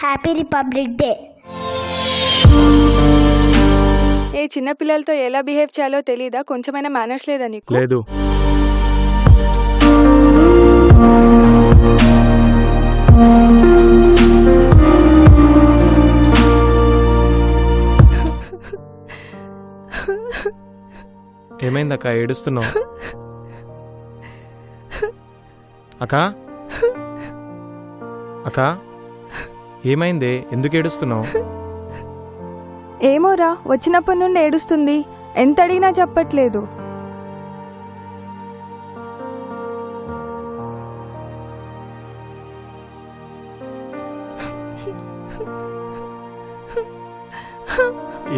Happy republic day. ఏ చిన్న పిల్లలతో ఎలా బిహేవ్ చేయాలో తెలీదా? కొంచెమైనా మేనర్స్ లేదా నీకు? లేదు. ఏమైందక్క ఏడుస్తున్నావు? అక్క అక్క ఏమైంది? ఎందుకు ఏడుస్తున్నావు? ఏమోరా, వచ్చినప్పటి నుండి ఏడుస్తుంది. ఎంత అడిగినా చెప్పట్లేదు.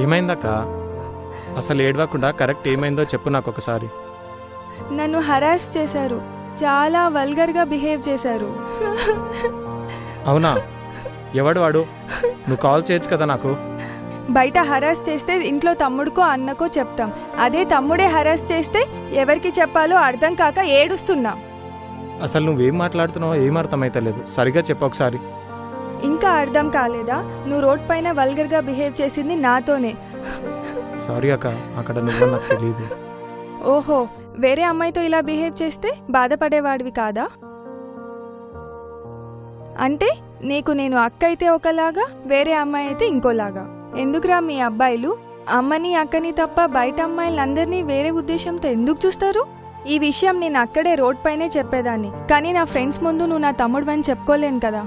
ఏమైందక్క? అసలు ఏడవకుండా కరెక్ట్ ఏమైందో చెప్పు నాకు ఒకసారి. నన్ను హరాస్ చేశారు, చాలా వల్గర్గా బిహేవ్ చేశారు. అవునా? ఎవడు వాడు? నువ్వు కాల్ చేయొచ్చు కదా నాకు. బయట హరాస్ చేస్తే ఇంట్లో తమ్ముడికో అన్నకో చెప్తాం. అదే తమ్ముడే హరాస్ చేస్తే ఎవరికి చెప్పాలో అర్థం కాక ఏడుస్తున్నా. అసలు నువ్వేం మాట్లాడుతున్నావో ఏం అర్థమైతలేదు. సరిగా చెప్పు ఒకసారి. ఇంకా అర్థం కాలేదా? నువ్వు రోడ్ పైన వల్గర్గా బిహేవ్ చేసింది నాతోనే. సారీ అక్క, అక్కడ నువ్వు నాకు తెలియదు. ఓహో, వేరే అమ్మాయితో ఇలా బిహేవ్ చేస్తే బాధపడేవాడివి కాదా? అంటే నేను అక్క అయితే ఒకలాగా, వేరే అమ్మాయి అయితే ఇంకోలాగా. ఎందుకురా మీ అబ్బాయిలు అమ్మని అక్కని తప్ప బయట అమ్మాయిలందరినీ వేరే ఉద్దేశంతో ఎందుకు చూస్తారు? ఈ విషయం నేను అక్కడే రోడ్ పైనే చెప్పేదాన్ని, కానీ నా ఫ్రెండ్స్ ముందు నువ్వు నా తమ్ముడివని చెప్పుకోలేను కదా.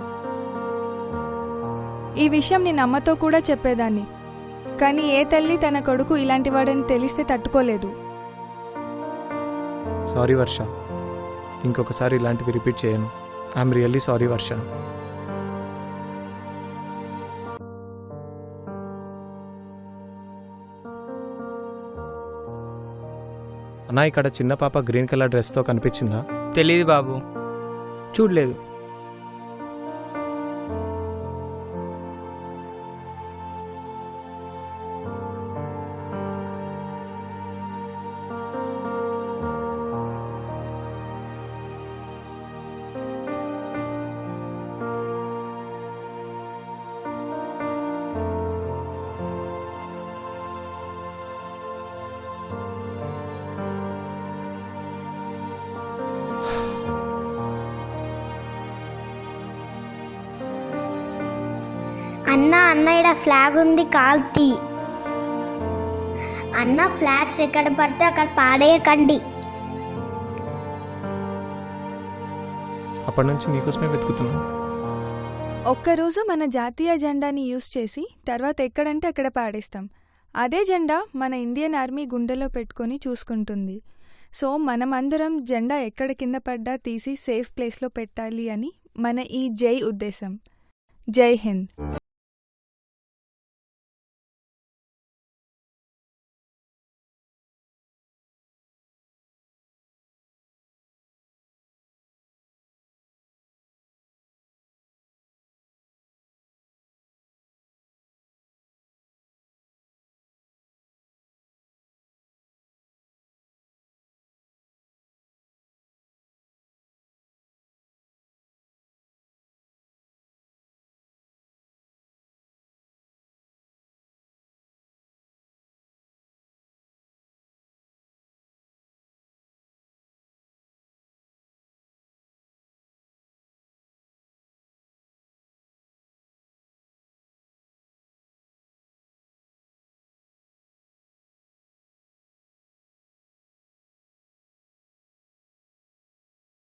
ఈ విషయం నేను అమ్మతో కూడా చెప్పేదాన్ని, కానీ ఏ తల్లి తన కొడుకు ఇలాంటి వాడని తెలిస్తే తట్టుకోలేదు. సారీ వర్ష, ఇంకొకసారి ఇలాంటివి రిపీట్ చేయను. ఐఎమ్ రియల్లీ సారీ వర్ష. అన్నా, ఇక్కడ చిన్న పాప గ్రీన్ కలర్ డ్రెస్తో కనిపించిందా? తెలీదు బాబు, చూడలేదు. అన్న ఇక్కడ ఫ్లాగ్ ఉంది, కాల్తీ. అన్న ఫ్లాగ్స్ ఎక్కడ పడితే అక్కడ పాడేయకండి. అప్పటి నుంచి నీకోసమే వెతుకుతున్నా. ఒక్కరోజు మన జాతీయ జెండాని యూజ్ చేసి తర్వాత ఎక్కడంటే అక్కడ పాడేస్తాం. అదే జెండా మన ఇండియన్ ఆర్మీ గుండెలో పెట్టుకొని చూసుకుంటుంది. సో మనమందరం జెండా ఎక్కడ కింద పడ్డా తీసి సేఫ్ ప్లేస్లో పెట్టాలి అని మన ఈ జై ఉద్దేశం. జై హింద్.